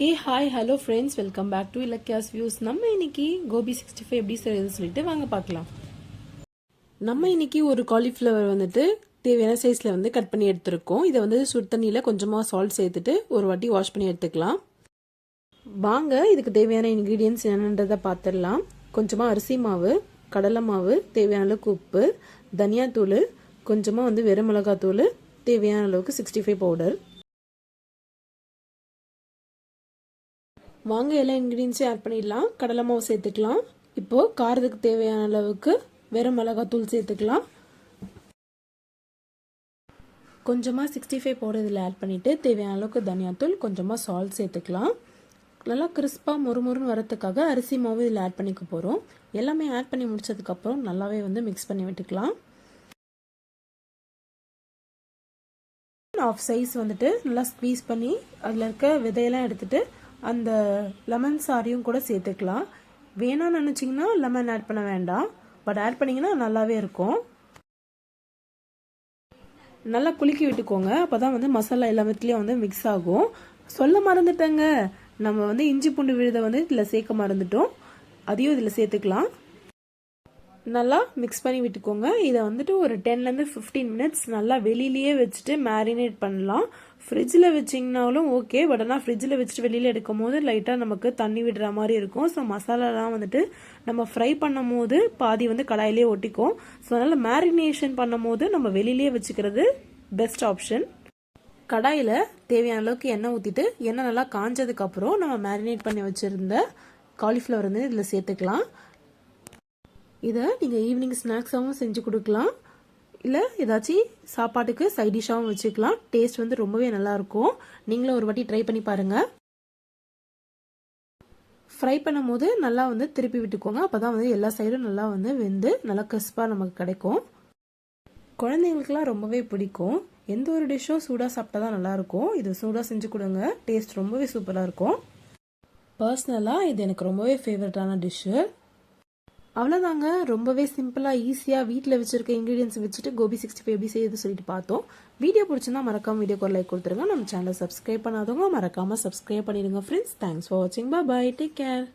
A hi hello friends, welcome back to Ilakkiya's views. நம்ம இன்னைக்கு கோபி 65 எப்படி செய்யறது சொல்லிட்டு வாங்க பார்க்கலாம். நம்ம இன்னைக்கு ஒரு காலிஃப்ளவர் வந்துட்டு தேவையான சைஸில் வந்து கட் பண்ணி எடுத்துருக்கோம். இதை வந்து சுடு தண்ணியில் கொஞ்சமாக சால்ட் சேர்த்துட்டு ஒரு வாட்டி வாஷ் பண்ணி எடுத்துக்கலாம். வாங்க இதுக்கு தேவையான இன்க்ரீடியன்ஸ் என்னன்றதை பார்த்துடலாம். கொஞ்சமாக அரிசி மாவு, கடலை மாவு, தேவையான அளவுக்கு உப்பு, தனியாத்தூள், கொஞ்சமாக வந்து வெறும் மிளகாத்தூள், தேவையான அளவுக்கு 65 பவுடர். வாங்க எல்லா இன்க்ரீடியன்ஸையும் ஆட் பண்ணிடலாம். கடலை மாவு சேர்த்துக்கலாம். இப்போது காரத்துக்கு தேவையான அளவுக்கு வெறும் மிளகாத்தூள் சேர்த்துக்கலாம். கொஞ்சமாக 65 பவுடர் இதில் ஆட் பண்ணிவிட்டு தேவையான அளவுக்கு தனியாத்தூள், கொஞ்சமாக சால்ட் சேர்த்துக்கலாம். நல்லா கிறிஸ்பாக மொறுமொறுன்னு வரத்துக்காக அரிசி மாவு இதில் ஆட் பண்ணிக்க போகிறோம். எல்லாமே ஆட் பண்ணி முடிச்சதுக்கப்புறம் நல்லாவே வந்து மிக்ஸ் பண்ணி விட்டுக்கலாம். ஆஃப் சைஸ் வந்துட்டு நல்லா ஸ்க்வீஸ் பண்ணி அதில் இருக்க விதையெல்லாம் எடுத்துட்டு அந்த லெமன் சாரியும் கூட சேர்த்துக்கலாம். வேணாம்னு நினச்சிங்கன்னா லெமன் ஆட் பண்ண வேண்டாம், பட் ஆட் பண்ணிங்கன்னா நல்லாவே இருக்கும். நல்லா குலுக்கி விட்டுக்கோங்க, அப்போ தான் வந்து மசாலா எல்லாத்துலேயும் வந்து மிக்ஸ் ஆகும். சொல்ல மறந்துட்டேங்க, நம்ம வந்து இஞ்சி பூண்டு விழுதை வந்து இதில் சேர்க்க மறந்துட்டோம். அதையும் இதில் சேர்த்துக்கலாம். நல்லா மிக்ஸ் பண்ணி விட்டுக்கோங்க. இதை வந்துட்டு ஒரு 10லேருந்து 15 மினிட்ஸ் நல்லா வெளியிலேயே வச்சுட்டு மேரினேட் பண்ணலாம். ஃப்ரிட்ஜில் வச்சிங்கனாலும் ஓகே, பட் ஆனால் ஃப்ரிட்ஜில் வச்சுட்டு வெளியில் எடுக்கும் போது லைட்டாக நமக்கு தண்ணி விடுற மாதிரி இருக்கும். ஸோ மசாலாலாம் வந்துட்டு நம்ம ஃப்ரை பண்ணும் போது பாதி வந்து கடாயிலே ஒட்டிக்கும். ஸோ அதனால் மேரினேஷன் பண்ணும் போது நம்ம வெளியிலேயே வச்சுக்கிறது பெஸ்ட் ஆப்ஷன். கடாயில் தேவையான அளவுக்கு எண்ணெய் ஊற்றிட்டு எண்ணெய் நல்லா காஞ்சதுக்கப்புறம் நம்ம மேரினேட் பண்ணி வச்சுருந்த காலிஃப்ளவர் வந்து இதில் சேர்த்துக்கலாம். இதை நீங்கள் ஈவினிங் ஸ்நாக்ஸாகவும் செஞ்சு கொடுக்கலாம், இல்லை ஏதாச்சும் சாப்பாட்டுக்கு சைட் டிஷ்ஷாகவும் வச்சுக்கலாம். டேஸ்ட் வந்து ரொம்பவே நல்லாயிருக்கும். நீங்களும் ஒரு வாட்டி ட்ரை பண்ணி பாருங்கள். ஃப்ரை பண்ணும் போது நல்லா வந்து திருப்பி விட்டுக்கோங்க, அப்போ தான் வந்து எல்லா சைடும் நல்லா வந்து வெந்து நல்லா கிறிஸ்பாக நமக்கு கிடைக்கும். குழந்தைங்களுக்குலாம் ரொம்பவே பிடிக்கும். எந்த ஒரு டிஷ்ஷும் சூடாக சாப்பிட்டா தான் நல்லாயிருக்கும். இது சூடாக செஞ்சு கொடுங்க, டேஸ்ட் ரொம்பவே சூப்பராக இருக்கும். பர்சனலாக இது எனக்கு ரொம்பவே ஃபேவரட்டான டிஷ்ஷு. அவ்வளோதாங்க, ரொம்பவே சிம்பிளாக ஈஸியாக வீட்டில் வச்சுருக்க இன்க்ரீடியன்ஸ் வச்சுட்டு கோபி 65 எப்படி செய்யுது சொல்லிட்டு பார்த்தோம். வீடியோ பிடிச்சிருந்தா மறக்காமல் வீடியோக்கு ஒரு லைக் கொடுத்துருங்க. நம்ம சேனலை சப்ஸ்கிரைப் பண்ணாதவங்க மறக்காமல் சப்ஸ்கிரைப் பண்ணிடுங்க ஃப்ரெண்ட்ஸ். தேங்க்ஸ் ஃபார் வாட்சிங். பாய், டேக் கேர்.